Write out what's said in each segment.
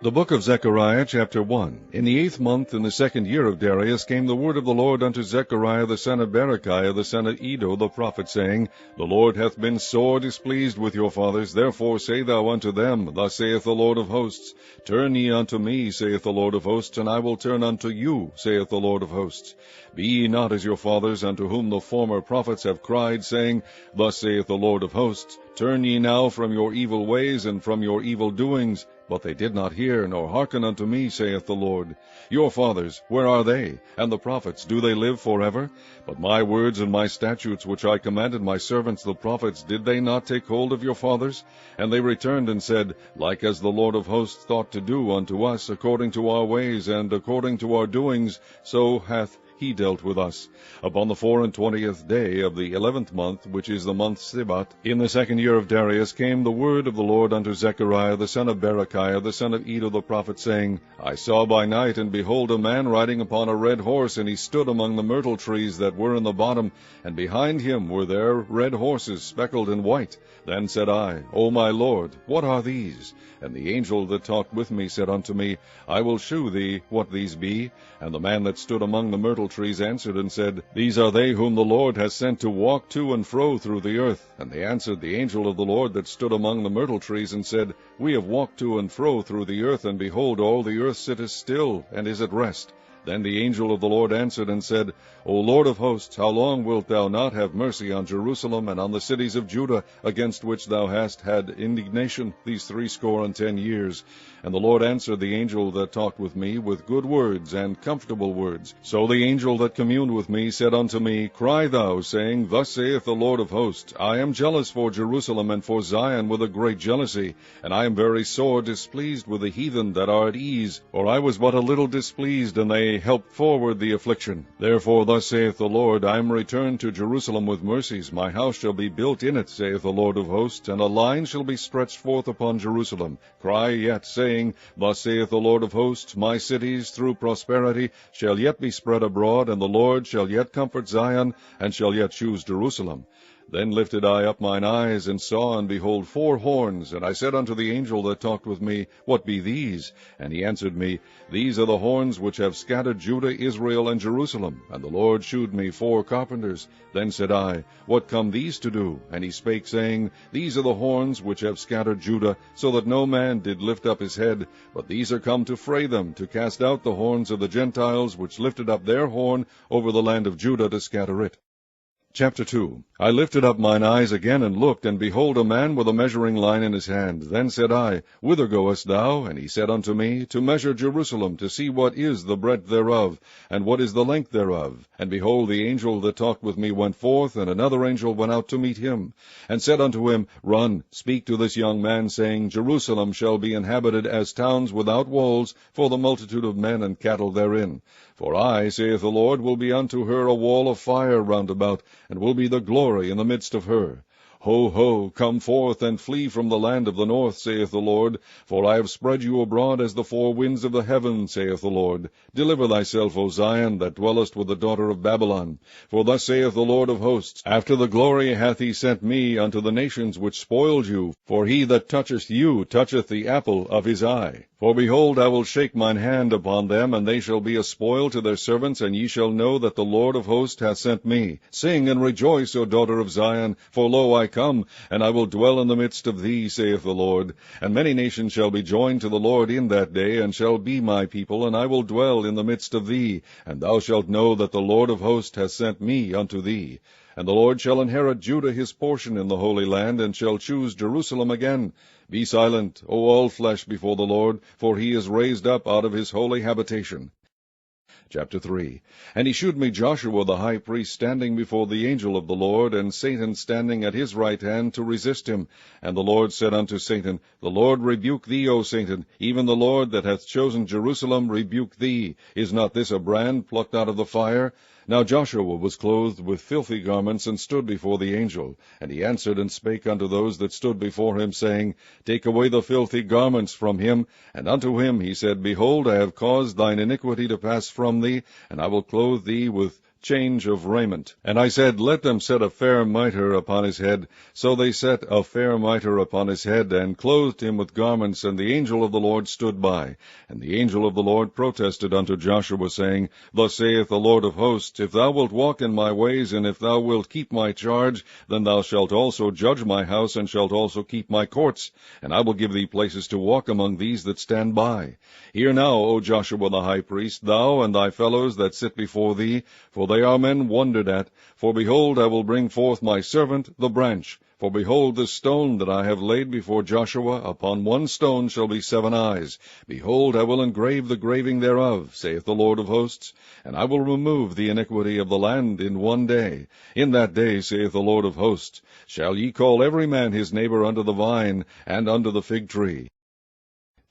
The book of Zechariah, chapter 1. In the 8th month, in the 2nd year of Darius, came the word of the Lord unto Zechariah the son of Berechiah the son of Iddo the prophet, saying, The Lord hath been sore displeased with your fathers, therefore say thou unto them, Thus saith the Lord of hosts, Turn ye unto me, saith the Lord of hosts, and I will turn unto you, saith the Lord of hosts. Be ye not as your fathers, unto whom the former prophets have cried, saying, Thus saith the Lord of hosts, Turn ye now from your evil ways and from your evil doings. But they did not hear, nor hearken unto me, saith the Lord. Your fathers, where are they? And the prophets, do they live forever? But my words and my statutes, which I commanded my servants the prophets, did they not take hold of your fathers? And they returned and said, Like as the Lord of hosts thought to do unto us, according to our ways and according to our doings, so hath he dealt with us. Upon the 24th day of the 11th month, which is the month Sibat, in the 2nd year of Darius, came the word of the Lord unto Zechariah the son of Berechiah the son of Iddo the prophet, saying, I saw by night, and behold, a man riding upon a red horse, and he stood among the myrtle trees that were in the bottom, and behind him were there red horses, speckled and white. Then said I, O my Lord, what are these? And the angel that talked with me said unto me, I will shew thee what these be. And the man that stood among the myrtle trees answered and said, These are they whom the Lord has sent to walk to and fro through the earth. And they answered the angel of the Lord that stood among the myrtle trees, and said, We have walked to and fro through the earth, and behold, all the earth sitteth still, and is at rest. Then the angel of the Lord answered and said, O Lord of hosts, how long wilt thou not have mercy on Jerusalem and on the cities of Judah, against which thou hast had indignation these 60 years? And the Lord answered the angel that talked with me with good words and comfortable words. So the angel that communed with me said unto me, Cry thou, saying, Thus saith the Lord of hosts, I am jealous for Jerusalem and for Zion with a great jealousy, and I am very sore displeased with the heathen that are at ease, for I was but a little displeased, and they helped forward the affliction. Therefore thus saith the Lord, I am returned to Jerusalem with mercies, my house shall be built in it, saith the Lord of hosts, and a line shall be stretched forth upon Jerusalem. Cry yet, saying, Thus saith the Lord of hosts, My cities through prosperity shall yet be spread abroad, and the Lord shall yet comfort Zion, and shall yet choose Jerusalem. Then lifted I up mine eyes, and saw, and behold, 4 horns. And I said unto the angel that talked with me, What be these? And he answered me, These are the horns which have scattered Judah, Israel, and Jerusalem. And the Lord shewed me 4 carpenters. Then said I, What come these to do? And he spake, saying, These are the horns which have scattered Judah, so that no man did lift up his head. But these are come to fray them, to cast out the horns of the Gentiles, which lifted up their horn over the land of Judah to scatter it. Chapter 2. I lifted up mine eyes again, and looked, and behold, a man with a measuring line in his hand. Then said I, Whither goest thou? And he said unto me, To measure Jerusalem, to see what is the breadth thereof, and what is the length thereof. And behold, the angel that talked with me went forth, and another angel went out to meet him, and said unto him, Run, speak to this young man, saying, Jerusalem shall be inhabited as towns without walls, for the multitude of men and cattle therein. For I, saith the Lord, will be unto her a wall of fire round about, and will be the glory in the midst of her. Ho, ho, come forth, and flee from the land of the north, saith the Lord, for I have spread you abroad as the 4 winds of the heaven, saith the Lord. Deliver thyself, O Zion, that dwellest with the daughter of Babylon. For thus saith the Lord of hosts, After the glory hath he sent me unto the nations which spoiled you, for he that toucheth you toucheth the apple of his eye. For behold, I will shake mine hand upon them, and they shall be a spoil to their servants, and ye shall know that the Lord of hosts hath sent me. Sing and rejoice, O daughter of Zion, for lo, I come, and I will dwell in the midst of thee, saith the Lord. And many nations shall be joined to the Lord in that day, and shall be my people, and I will dwell in the midst of thee. And thou shalt know that the Lord of hosts hath sent me unto thee. And the Lord shall inherit Judah his portion in the Holy Land, and shall choose Jerusalem again. Be silent, O all flesh, before the Lord, for he is raised up out of his holy habitation. Chapter 3. And he shewed me Joshua the high priest standing before the angel of the Lord, and Satan standing at his right hand to resist him. And the Lord said unto Satan, The Lord rebuke thee, O Satan, even the Lord that hath chosen Jerusalem rebuke thee. Is not this a brand plucked out of the fire? Now Joshua was clothed with filthy garments, and stood before the angel. And he answered and spake unto those that stood before him, saying, Take away the filthy garments from him. And unto him he said, Behold, I have caused thine iniquity to pass from thee, and I will clothe thee with change of raiment. And I said, Let them set a fair mitre upon his head. So they set a fair mitre upon his head, and clothed him with garments, and the angel of the Lord stood by. And the angel of the Lord protested unto Joshua, saying, Thus saith the Lord of hosts, If thou wilt walk in my ways, and if thou wilt keep my charge, then thou shalt also judge my house, and shalt also keep my courts, and I will give thee places to walk among these that stand by. Hear now, O Joshua the high priest, thou and thy fellows that sit before thee, for they are men wondered at. For behold, I will bring forth my servant, the branch. For behold, the stone that I have laid before Joshua, upon one stone shall be 7 eyes. Behold, I will engrave the graving thereof, saith the Lord of hosts, and I will remove the iniquity of the land in one day. In that day, saith the Lord of hosts, shall ye call every man his neighbor unto the vine, and unto the fig tree.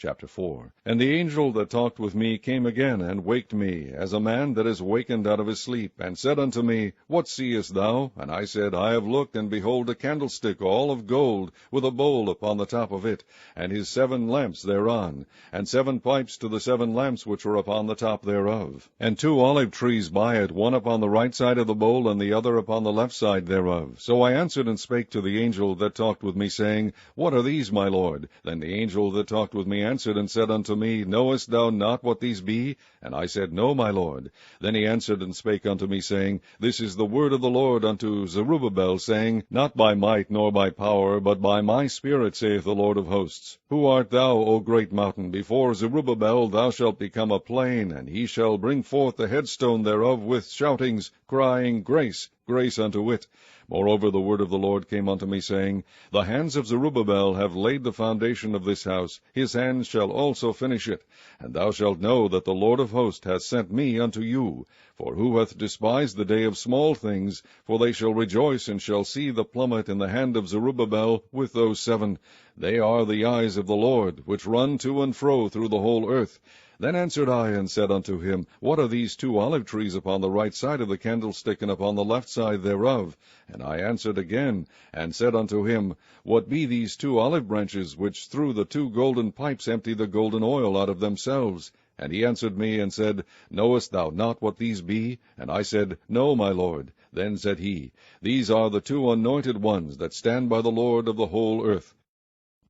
Chapter 4. And the angel that talked with me came again, and waked me, as a man that is wakened out of his sleep, and said unto me, What seest thou? And I said, I have looked, and behold a candlestick all of gold, with a bowl upon the top of it, and his 7 lamps thereon, and 7 pipes to the 7 lamps which were upon the top thereof, and 2 olive trees by it, one upon the right side of the bowl, and the other upon the left side thereof. So I answered and spake to the angel that talked with me, saying, What are these, my Lord? Then the angel that talked with me answered and said unto me, Knowest thou not what these be? And I said, No, my Lord. Then he answered and spake unto me, saying, This is the word of the Lord unto Zerubbabel, saying, Not by might nor by power, but by my Spirit, saith the Lord of hosts. Who art thou, O great mountain? Before Zerubbabel thou shalt become a plain, and he shall bring forth the headstone thereof with shoutings, crying, Grace, grace unto it. Moreover, the word of the Lord came unto me, saying, The hands of Zerubbabel have laid the foundation of this house, his hands shall also finish it. And thou shalt know that the Lord of hosts hath sent me unto you. For who hath despised the day of small things? For they shall rejoice, and shall see the plummet in the hand of Zerubbabel with those 7. They are the eyes of the Lord, which run to and fro through the whole earth. Then answered I, and said unto him, What are these 2 olive trees upon the right side of the candlestick, and upon the left side thereof? And I answered again, and said unto him, What be these 2 olive branches, which through the 2 golden pipes empty the golden oil out of themselves? And he answered me, and said, Knowest thou not what these be? And I said, No, my Lord. Then said he, These are the 2 anointed ones that stand by the Lord of the whole earth.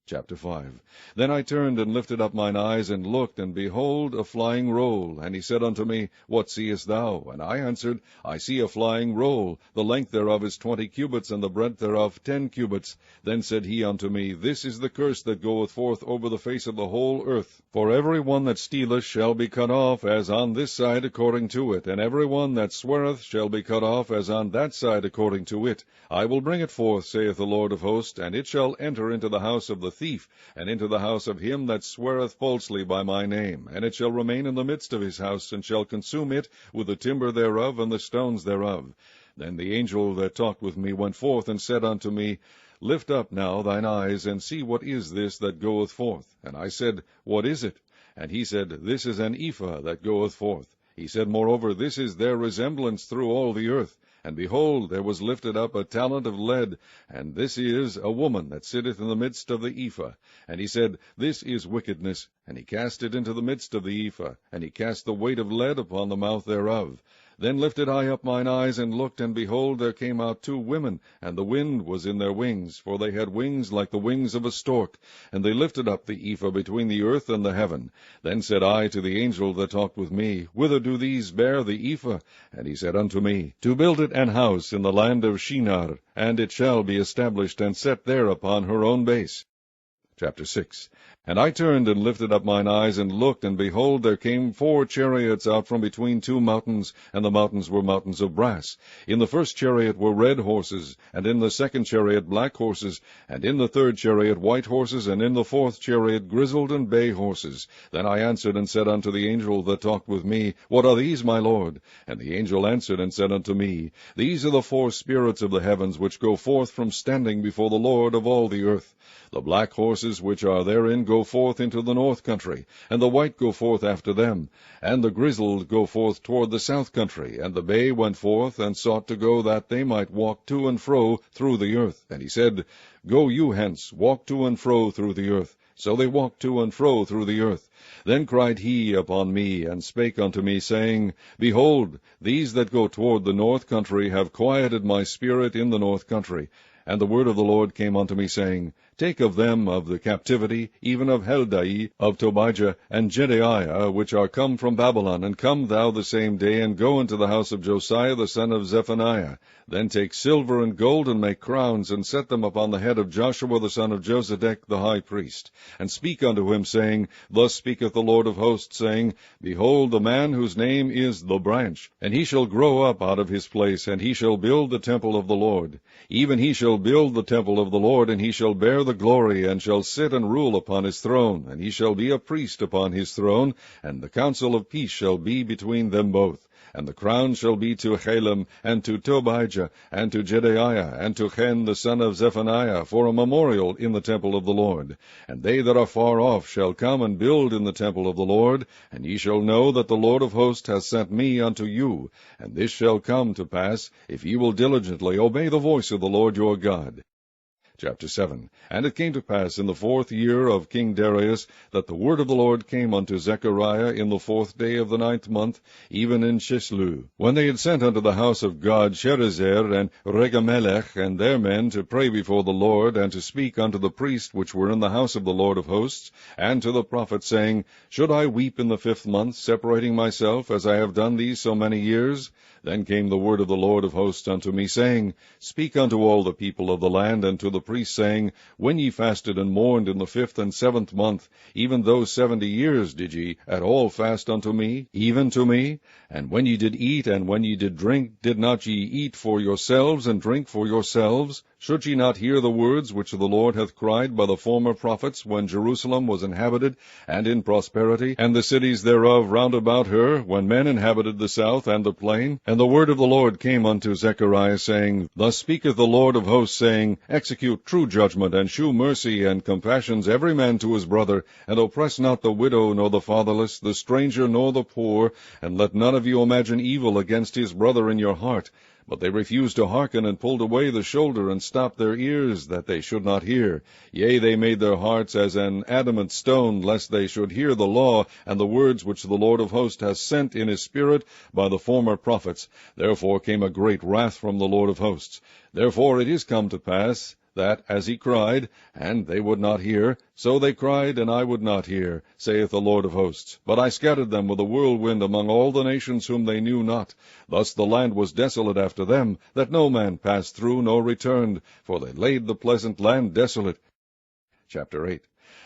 Chapter 5. Then I turned and lifted up mine eyes, and looked, and behold, a flying roll. And he said unto me, What seest thou? And I answered, I see a flying roll. The length thereof is 20 cubits, and the breadth thereof 10 cubits. Then said he unto me, This is the curse that goeth forth over the face of the whole earth. For every one that stealeth shall be cut off, as on this side according to it, and every one that sweareth shall be cut off, as on that side according to it. I will bring it forth, saith the Lord of hosts, and it shall enter into the house of the thief, and into the house of him that sweareth falsely by my name. And it shall remain in the midst of his house, and shall consume it with the timber thereof and the stones thereof. Then the angel that talked with me went forth, and said unto me, Lift up now thine eyes, and see what is this that goeth forth. And I said, What is it? And he said, This is an ephah that goeth forth. He said, Moreover, this is their resemblance through all the earth. And behold, there was lifted up a talent of lead, and this is a woman that sitteth in the midst of the ephah. And he said, This is wickedness. And he cast it into the midst of the ephah, and he cast the weight of lead upon the mouth thereof. Then lifted I up mine eyes, and looked, and behold, there came out 2 women, and the wind was in their wings, for they had wings like the wings of a stork. And they lifted up the ephah between the earth and the heaven. Then said I to the angel that talked with me, Whither do these bear the ephah? And he said unto me, To build it an house in the land of Shinar, and it shall be established and set there upon her own base. Chapter 6. And I turned and lifted up mine eyes, and looked, and behold, there came 4 chariots out from between 2 mountains, and the mountains were mountains of brass. In the first chariot were red horses, and in the second chariot black horses, and in the third chariot white horses, and in the fourth chariot grizzled and bay horses. Then I answered and said unto the angel that talked with me, What are these, my Lord? And the angel answered and said unto me, These are the 4 spirits of the heavens, which go forth from standing before the Lord of all the earth. The black horses which are therein go forth into the north country, and the white go forth after them, and the grizzled go forth toward the south country, and the bay went forth, and sought to go that they might walk to and fro through the earth. And he said, Go you hence, walk to and fro through the earth. So they walked to and fro through the earth. Then cried he upon me, and spake unto me, saying, Behold, these that go toward the north country have quieted my spirit in the north country. And the word of the Lord came unto me, saying, Take of them of the captivity, even of Heldai, of Tobijah, and Jedaiah, which are come from Babylon, and come thou the same day, and go into the house of Josiah the son of Zephaniah. Then take silver and gold, and make crowns, and set them upon the head of Joshua the son of Josedech the high priest. And speak unto him, saying, Thus speaketh the Lord of hosts, saying, Behold, the man whose name is the branch, and he shall grow up out of his place, and he shall build the temple of the Lord. Even he shall build the temple of the Lord, and he shall bear the glory, and shall sit and rule upon his throne, and he shall be a priest upon his throne, and the counsel of peace shall be between them both. And the crown shall be to Halem, and to Tobijah, and to Jedaiah, and to Chen the son of Zephaniah, for a memorial in the temple of the Lord. And they that are far off shall come and build in the temple of the Lord, and ye shall know that the Lord of hosts hath sent me unto you. And this shall come to pass, if ye will diligently obey the voice of the Lord your God. Chapter 7. And it came to pass in the 4th year of King Darius, that the word of the Lord came unto Zechariah in the 4th day of the 9th month, even in Chislu, when they had sent unto the house of God Sherezer and Regamelech and their men to pray before the Lord, and to speak unto the priests which were in the house of the Lord of hosts, and to the prophet, saying, Should I weep in the 5th month, separating myself, as I have done these so many years? Then came the word of the Lord of hosts unto me, saying, Speak unto all the people of the land, and to the priests, saying, When ye fasted and mourned in the 5th and 7th month, even those 70 years did ye at all fast unto me, even to me? And when ye did eat, and when ye did drink, did not ye eat for yourselves, and drink for yourselves? Should ye not hear the words which the Lord hath cried by the former prophets, when Jerusalem was inhabited, and in prosperity, and the cities thereof round about her, when men inhabited the south and the plain? And the word of the Lord came unto Zechariah, saying, Thus speaketh the Lord of hosts, saying, Execute true judgment, and shew mercy and compassions every man to his brother, and oppress not the widow, nor the fatherless, the stranger, nor the poor, and let none of you imagine evil against his brother in your heart. But they refused to hearken, and pulled away the shoulder, and stopped their ears, that they should not hear. Yea, they made their hearts as an adamant stone, lest they should hear the law, and the words which the Lord of hosts hath sent in his spirit by the former prophets. Therefore came a great wrath from the Lord of hosts. Therefore it is come to pass, that, as he cried, and they would not hear, so they cried, and I would not hear, saith the Lord of hosts. But I scattered them with a whirlwind among all the nations whom they knew not. Thus the land was desolate after them, that no man passed through nor returned, for they laid the pleasant land desolate. Chapter 8.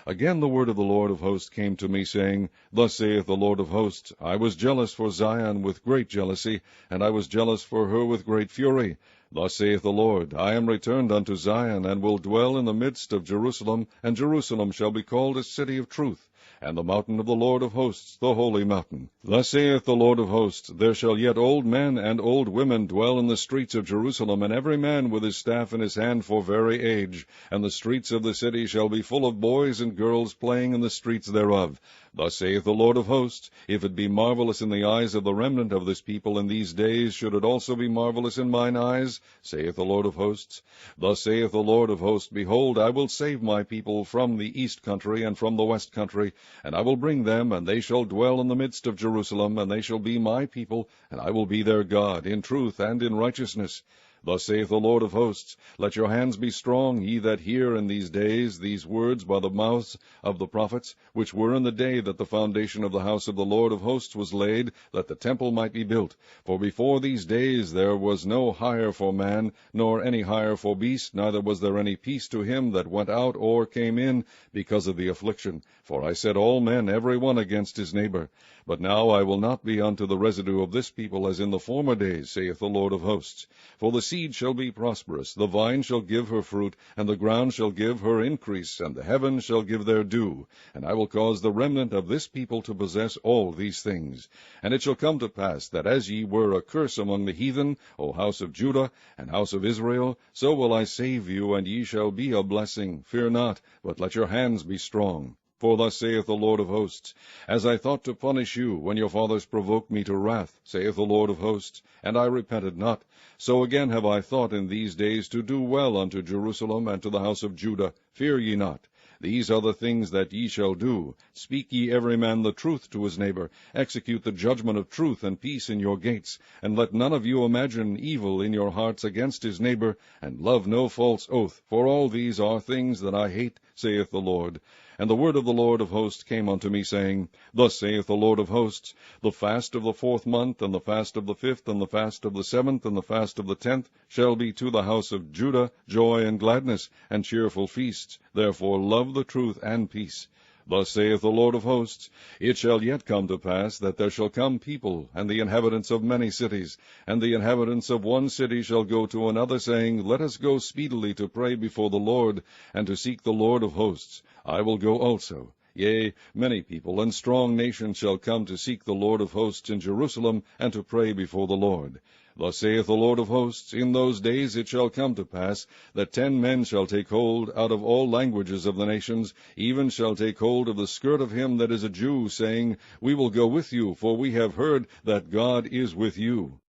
Again the word of the Lord of hosts came to me, saying, Thus saith the Lord of hosts, I was jealous for Zion with great jealousy, and I was jealous for her with great fury. Thus saith the Lord, I am returned unto Zion, and will dwell in the midst of Jerusalem, and Jerusalem shall be called a city of truth, and the mountain of the Lord of hosts, the holy mountain. Thus saith the Lord of hosts, There shall yet old men and old women dwell in the streets of Jerusalem, and every man with his staff in his hand for very age, and the streets of the city shall be full of boys and girls playing in the streets thereof. Thus saith the Lord of hosts, If it be marvelous in the eyes of the remnant of this people in these days, should it also be marvelous in mine eyes? Saith the Lord of hosts. Thus saith the Lord of hosts, Behold, I will save my people from the east country and from the west country, and I will bring them, and they shall dwell in the midst of Jerusalem, and they shall be my people, and I will be their God, in truth and in righteousness. Thus saith the Lord of hosts, Let your hands be strong, ye that hear in these days these words by the mouths of the prophets, which were in the day that the foundation of the house of the Lord of hosts was laid, that the temple might be built. For before these days there was no hire for man, nor any hire for beast, neither was there any peace to him that went out or came in, because of the affliction. For I set all men every one against his neighbor. But now I will not be unto the residue of this people as in the former days, saith the Lord of hosts. For the seed shall be prosperous, the vine shall give her fruit, and the ground shall give her increase, and the heavens shall give their dew. And I will cause the remnant of this people to possess all these things. And it shall come to pass, that as ye were a curse among the heathen, O house of Judah, and house of Israel, so will I save you, and ye shall be a blessing. Fear not, but let your hands be strong. For thus saith the Lord of hosts, As I thought to punish you, when your fathers provoked me to wrath, saith the Lord of hosts, and I repented not, so again have I thought in these days to do well unto Jerusalem and to the house of Judah. Fear ye not. These are the things that ye shall do. Speak ye every man the truth to his neighbor. Execute the judgment of truth and peace in your gates. And let none of you imagine evil in your hearts against his neighbor, and love no false oath. For all these are things that I hate, saith the Lord. And the word of the Lord of hosts came unto me, saying, Thus saith the Lord of hosts, The fast of the 4th month, and the fast of the 5th, and the fast of the 7th, and the fast of the 10th, shall be to the house of Judah joy and gladness, and cheerful feasts. Therefore love the truth and peace. Thus saith the Lord of hosts, It shall yet come to pass, that there shall come people, and the inhabitants of many cities, and the inhabitants of one city shall go to another, saying, Let us go speedily to pray before the Lord, and to seek the Lord of hosts. I will go also. Yea, many people and strong nations shall come to seek the Lord of hosts in Jerusalem, and to pray before the Lord. Thus saith the Lord of hosts, In those days it shall come to pass, that 10 men shall take hold out of all languages of the nations, even shall take hold of the skirt of him that is a Jew, saying, We will go with you, for we have heard that God is with you.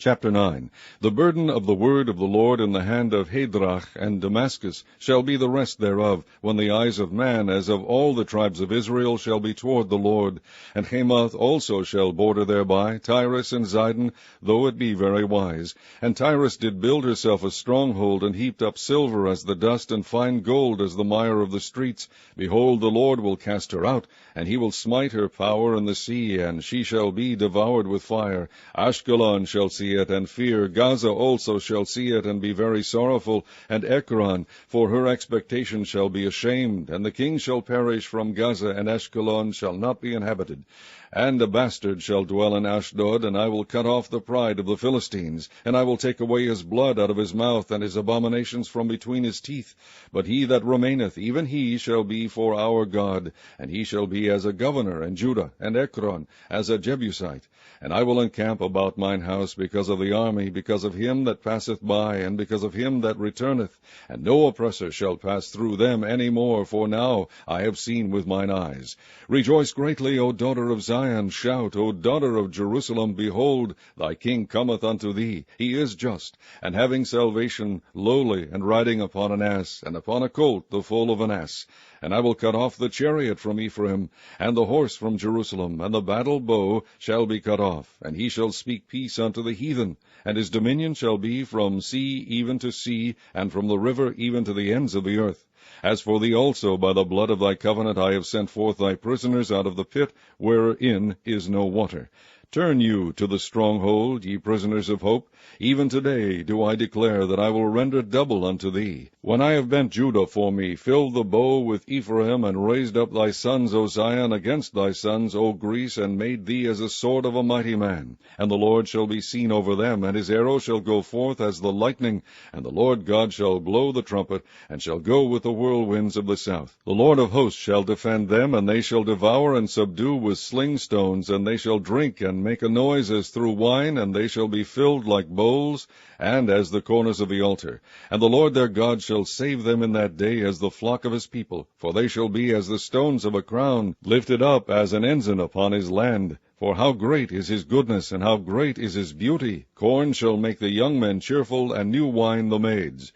Chapter 9. The burden of the word of the Lord in the hand of Hadrach and Damascus shall be the rest thereof, when the eyes of man, as of all the tribes of Israel, shall be toward the Lord. And Hamath also shall border thereby, Tyrus and Zidon, though it be very wise. And Tyrus did build herself a stronghold, and heaped up silver as the dust, and fine gold as the mire of the streets. Behold, the Lord will cast her out, and he will smite her power in the sea, and she shall be devoured with fire. Ashkelon shall see it, and fear. Gaza also shall see it, and be very sorrowful. And Ekron, for her expectation, shall be ashamed. And the king shall perish from Gaza, and Ashkelon shall not be inhabited. And a bastard shall dwell in Ashdod, and I will cut off the pride of the Philistines, and I will take away his blood out of his mouth, and his abominations from between his teeth. But he that remaineth, even he shall be for our God, and he shall be as a governor in Judah, and Ekron as a Jebusite. And I will encamp about mine house because of the army, because of him that passeth by, and because of him that returneth. And no oppressor shall pass through them any more, for now I have seen with mine eyes. Rejoice greatly, O daughter of Zion. Shout, O daughter of Jerusalem. Behold, thy king cometh unto thee. He is just, and having salvation, lowly, and riding upon an ass, and upon a colt, the foal of an ass. And I will cut off the chariot from Ephraim, and the horse from Jerusalem, and the battle bow shall be cut off. And he shall speak peace unto the heathen, and his dominion shall be from sea even to sea, and from the river even to the ends of the earth. As for thee also, by the blood of thy covenant I have sent forth thy prisoners out of the pit, wherein is no water. Turn you to the stronghold, ye prisoners of hope. Even today do I declare that I will render double unto thee. When I have bent Judah for me, filled the bow with Ephraim, and raised up thy sons, O Zion, against thy sons, O Greece, and made thee as a sword of a mighty man. And the Lord shall be seen over them, and his arrow shall go forth as the lightning, and the Lord God shall blow the trumpet, and shall go with the whirlwinds of the south. The Lord of hosts shall defend them, and they shall devour and subdue with sling stones, and they shall drink and make a noise as through wine, and they shall be filled like bowls, and as the corners of the altar. And the Lord their God shall save them in that day as the flock of his people, for they shall be as the stones of a crown, lifted up as an ensign upon his land. For how great is his goodness, and how great is his beauty! Corn shall make the young men cheerful, and new wine the maids.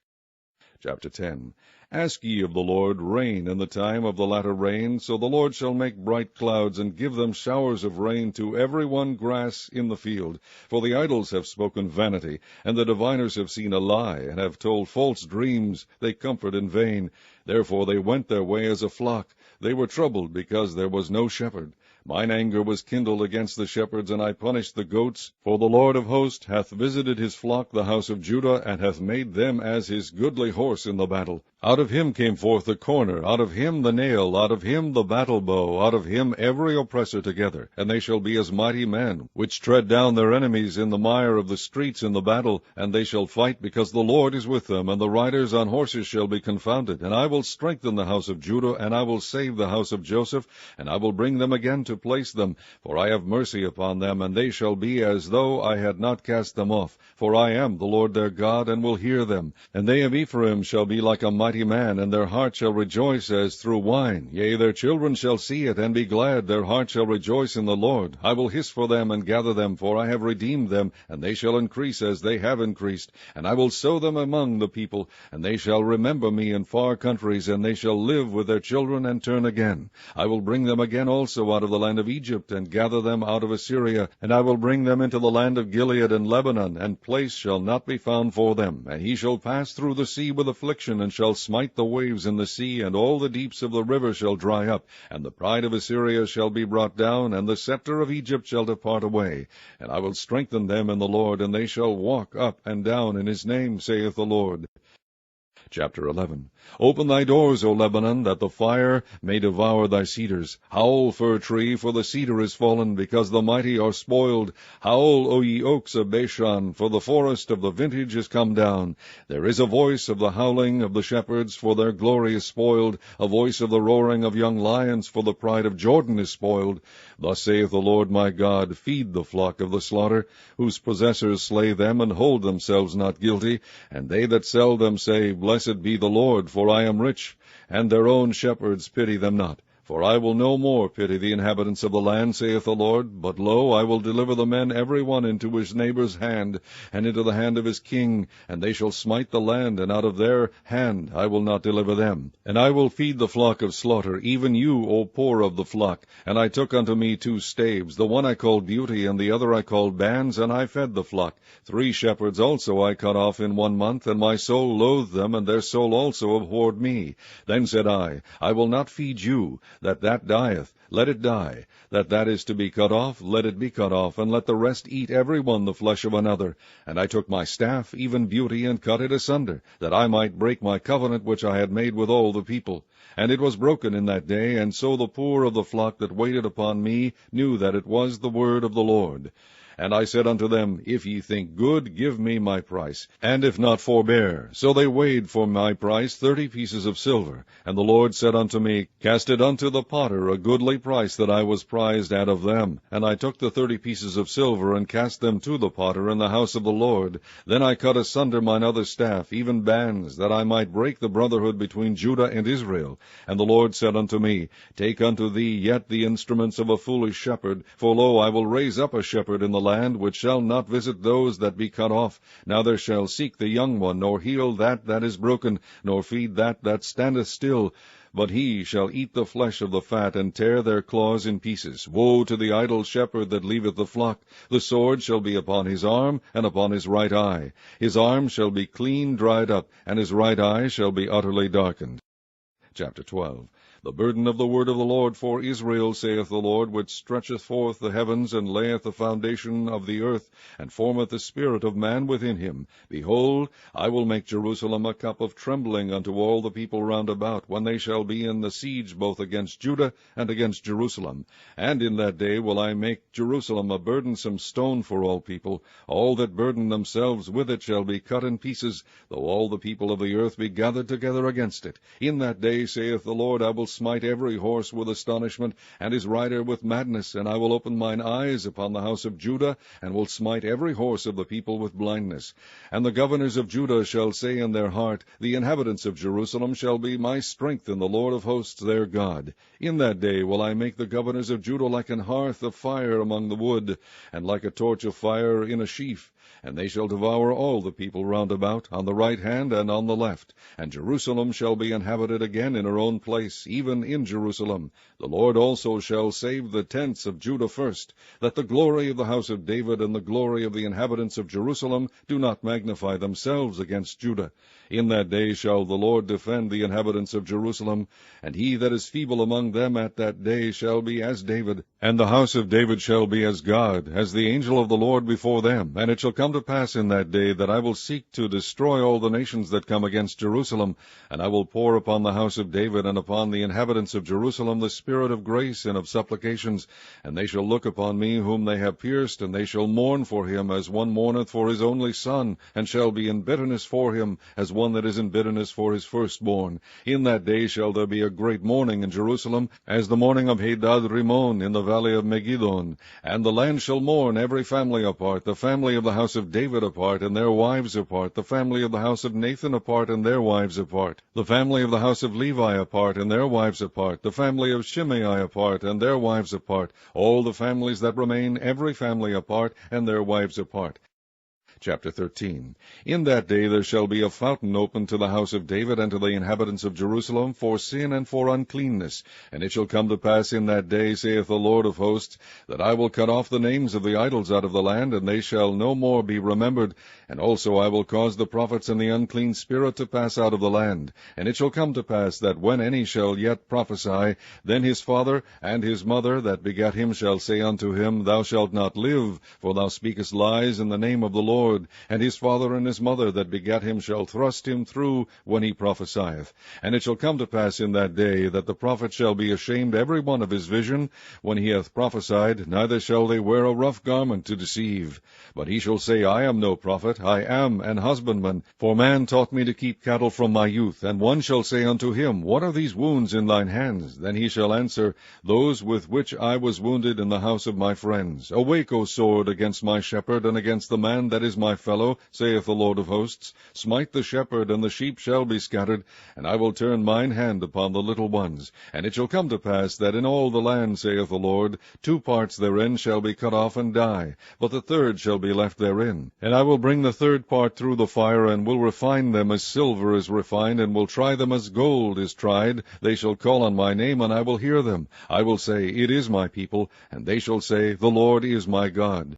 Chapter 10. Ask ye of the Lord rain in the time of the latter rain, so the Lord shall make bright clouds, and give them showers of rain to every one grass in the field. For the idols have spoken vanity, and the diviners have seen a lie, and have told false dreams. They comfort in vain. Therefore they went their way as a flock. They were troubled because there was no shepherd. Mine anger was kindled against the shepherds, and I punished the goats. For the Lord of hosts hath visited his flock, the house of Judah, and hath made them as his goodly horse in the battle. Out of him came forth the corner, out of him the nail, out of him the battle bow, out of him every oppressor together. And they shall be as mighty men, which tread down their enemies in the mire of the streets in the battle. And they shall fight, because the Lord is with them, and the riders on horses shall be confounded. And I will strengthen the house of Judah, and I will save save the house of Joseph, and I will bring them again to place them, for I have mercy upon them, and they shall be as though I had not cast them off. For I am the Lord their God, and will hear them. And they of Ephraim shall be like a mighty man, and their heart shall rejoice as through wine. Yea, their children shall see it, and be glad. Their heart shall rejoice in the Lord. I will hiss for them, and gather them, for I have redeemed them, and they shall increase as they have increased. And I will sow them among the people, and they shall remember me in far countries, and they shall live with their children, and turn again. I will bring them again also out of the land of Egypt, and gather them out of Assyria, and I will bring them into the land of Gilead and Lebanon, and place shall not be found for them. And he shall pass through the sea with affliction, and shall smite the waves in the sea, and all the deeps of the river shall dry up, and the pride of Assyria shall be brought down, and the scepter of Egypt shall depart away. And I will strengthen them in the Lord, and they shall walk up and down in his name, saith the Lord. Chapter 11. Open thy doors, O Lebanon, that the fire may devour thy cedars. Howl, fir tree, for the cedar is fallen, because the mighty are spoiled. Howl, O ye oaks of Bashan, for the forest of the vintage is come down. There is a voice of the howling of the shepherds, for their glory is spoiled, a voice of the roaring of young lions, for the pride of Jordan is spoiled. Thus saith the Lord my God, feed the flock of the slaughter, whose possessors slay them, and hold themselves not guilty, and they that sell them say, Blessed be the Lord, for I am rich, and their own shepherds pity them not. For I will no more pity the inhabitants of the land, saith the Lord, but lo, I will deliver the men every one into his neighbour's hand, and into the hand of his king, and they shall smite the land, and out of their hand I will not deliver them. And I will feed the flock of slaughter, even you, O poor of the flock. And I took unto me 2 staves, the one I called Beauty, and the other I called Bands, and I fed the flock. 3 shepherds also I cut off in 1 month, and my soul loathed them, and their soul also abhorred me. Then said I will not feed you. That dieth, let it die. That is to be cut off, let it be cut off, and let the rest eat every one the flesh of another. And I took my staff, even Beauty, and cut it asunder, that I might break my covenant which I had made with all the people. And it was broken in that day, and so the poor of the flock that waited upon me knew that it was the word of the Lord. And I said unto them, If ye think good, give me my price, and if not, forbear. So they weighed for my price 30 pieces of silver. And the Lord said unto me, Cast it unto the potter, a goodly price that I was prized out of them. And I took the 30 pieces of silver, and cast them to the potter in the house of the Lord. Then I cut asunder mine other staff, even Bands, that I might break the brotherhood between Judah and Israel. And the Lord said unto me, Take unto thee yet the instruments of a foolish shepherd, for lo, I will raise up a shepherd in the land, which shall not visit those that be cut off, neither shall seek the young one, nor heal that is broken, nor feed that standeth still. But he shall eat the flesh of the fat, and tear their claws in pieces. Woe to the idle shepherd that leaveth the flock! The sword shall be upon his arm, and upon his right eye. His arm shall be clean dried up, and his right eye shall be utterly darkened. Chapter 12. The burden of the word of the Lord for Israel, saith the Lord, which stretcheth forth the heavens, and layeth the foundation of the earth, and formeth the spirit of man within him. Behold, I will make Jerusalem a cup of trembling unto all the people round about, when they shall be in the siege both against Judah and against Jerusalem. And in that day will I make Jerusalem a burdensome stone for all people. All that burden themselves with it shall be cut in pieces, though all the people of the earth be gathered together against it. In that day, saith the Lord, I will smite every horse with astonishment, and his rider with madness, and I will open mine eyes upon the house of Judah, and will smite every horse of the people with blindness. And the governors of Judah shall say in their heart, The inhabitants of Jerusalem shall be my strength in the Lord of hosts their God. In that day will I make the governors of Judah like an hearth of fire among the wood, and like a torch of fire in a sheaf. And they shall devour all the people round about, on the right hand and on the left. And Jerusalem shall be inhabited again in her own place, even in Jerusalem. The Lord also shall save the tents of Judah first, that the glory of the house of David and the glory of the inhabitants of Jerusalem do not magnify themselves against Judah. In that day shall the Lord defend the inhabitants of Jerusalem, and he that is feeble among them at that day shall be as David, And the house of David shall be as God, as the angel of the Lord before them. And it shall come to pass in that day that I will seek to destroy all the nations that come against Jerusalem, and I will pour upon the house of David and upon the inhabitants of Jerusalem the spirit of grace and of supplications. And they shall look upon me whom they have pierced, and they shall mourn for him as one mourneth for his only son, and shall be in bitterness for him as one that is in bitterness for his firstborn. In that day shall there be a great mourning in Jerusalem, as the mourning of Hadad Rimmon in the valley of Megiddon. And the land shall mourn, every family apart, the family of the house of David apart, and their wives apart, the family of the house of Nathan apart, and their wives apart, the family of the house of Levi apart, and their wives apart, the family of Shimei apart, and their wives apart, all the families that remain, every family apart, and their wives apart. Chapter 13. In that day there shall be a fountain opened to the house of David and to the inhabitants of Jerusalem for sin and for uncleanness. And it shall come to pass in that day, saith the Lord of hosts, that I will cut off the names of the idols out of the land, and they shall no more be remembered. And also I will cause the prophets and the unclean spirit to pass out of the land. And it shall come to pass that when any shall yet prophesy, then his father and his mother that begat him shall say unto him, Thou shalt not live, for thou speakest lies in the name of the Lord. And his father and his mother that begat him shall thrust him through when he prophesieth. And it shall come to pass in that day that the prophet shall be ashamed every one of his vision when he hath prophesied, neither shall they wear a rough garment to deceive. But he shall say, I am no prophet, I am an husbandman, for man taught me to keep cattle from my youth. And one shall say unto him, What are these wounds in thine hands? Then he shall answer, Those with which I was wounded in the house of my friends. Awake, O sword, against my shepherd, and against the man that is my fellow, saith the Lord of hosts. Smite the shepherd, and the sheep shall be scattered, and I will turn mine hand upon the little ones. And it shall come to pass that in all the land, saith the Lord, 2 parts therein shall be cut off and die, but the third shall be left therein. And I will bring the third part through the fire, and will refine them as silver is refined, and will try them as gold is tried. They shall call on my name, and I will hear them. I will say, It is my people, and they shall say, The Lord is my God.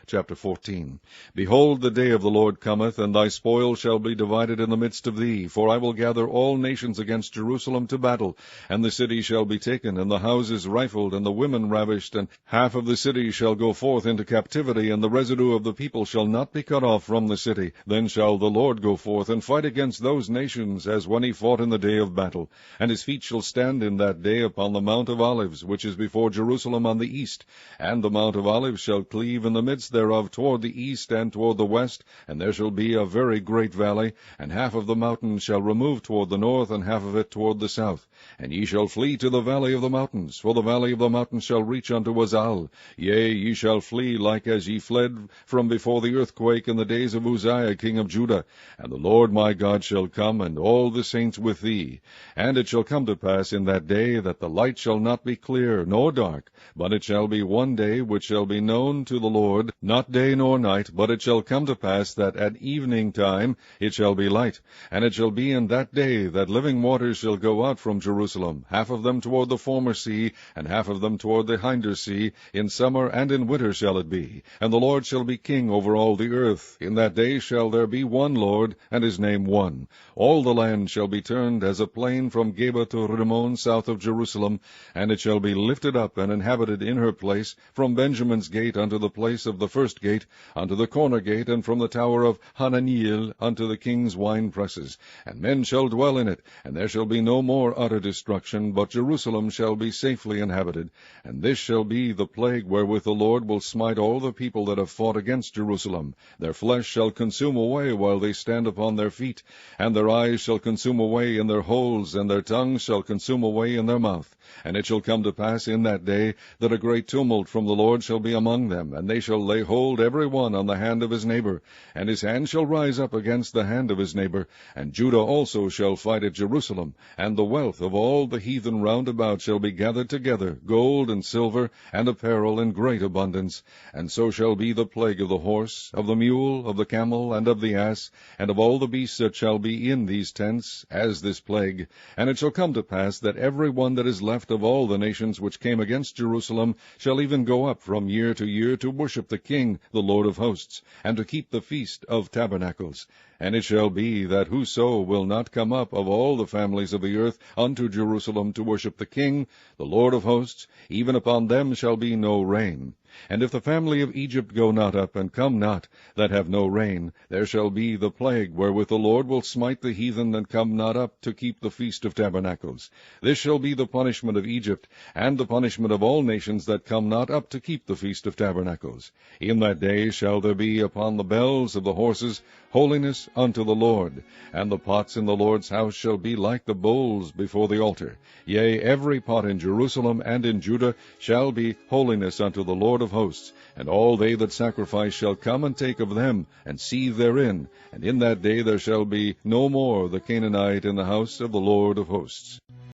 Chapter 14. Behold, the day of the Lord cometh, and thy spoil shall be divided in the midst of thee. For I will gather all nations against Jerusalem to battle, and the city shall be taken, and the houses rifled, and the women ravished, and half of the city shall go forth into captivity, and the residue of the people shall not be cut off from the city. Then shall the Lord go forth and fight against those nations, as when he fought in the day of battle. And his feet shall stand in that day upon the Mount of Olives, which is before Jerusalem on the east. And the Mount of Olives shall cleave in the midst thereof toward the east and toward the west, and there shall be a very great valley, and half of the mountains shall remove toward the north, and half of it toward the south. And ye shall flee to the valley of the mountains, for the valley of the mountains shall reach unto Azal. Yea, ye shall flee like as ye fled from before the earthquake in the days of Uzziah king of Judah. And the Lord my God shall come, and all the saints with thee. And it shall come to pass in that day that the light shall not be clear nor dark, but it shall be one day which shall be known to the Lord, not day nor night, but it shall come to pass that at evening time it shall be light. And it shall be in that day that living waters shall go out from Jerusalem, half of them toward the former sea, and half of them toward the hinder sea. In summer and in winter shall it be. And the Lord shall be king over all the earth. In that day shall there be one Lord, and his name one. All the land shall be turned as a plain from Geba to Rimmon south of Jerusalem, and it shall be lifted up and inhabited in her place, from Benjamin's gate unto the place of the first gate, unto the corner gate, and from the tower of Hananiel unto the king's wine presses. And men shall dwell in it, and there shall be no more utter destruction, but Jerusalem shall be safely inhabited. And this shall be the plague wherewith the Lord will smite all the people that have fought against Jerusalem. Their flesh shall consume away while they stand upon their feet, and their eyes shall consume away in their holes, and their tongues shall consume away in their mouth. And it shall come to pass in that day that a great tumult from the Lord shall be among them, and they shall lay hold every one on the hand of his neighbor, and his hand shall rise up against the hand of his neighbor. And Judah also shall fight at Jerusalem, and the wealth of all the heathen round about shall be gathered together, gold and silver, and apparel in great abundance. And so shall be the plague of the horse, of the mule, of the camel, and of the ass, and of all the beasts that shall be in these tents, as this plague. And it shall come to pass that every one that is left of all the nations which came against Jerusalem shall even go up from year to year to worship the King, the Lord of hosts, and to keep the feast of tabernacles. And it shall be, that whoso will not come up of all the families of the earth unto Jerusalem to worship the King, the Lord of hosts, even upon them shall be no rain. And if the family of Egypt go not up, and come not, that have no rain, there shall be the plague wherewith the Lord will smite the heathen that come not up to keep the feast of tabernacles. This shall be the punishment of Egypt, and the punishment of all nations that come not up to keep the feast of tabernacles. In that day shall there be upon the bells of the horses holiness unto the Lord, and the pots in the Lord's house shall be like the bowls before the altar. Yea, every pot in Jerusalem and in Judah shall be holiness unto the Lord of hosts, and all they that sacrifice shall come and take of them, and seethe therein, and in that day there shall be no more the Canaanite in the house of the Lord of hosts.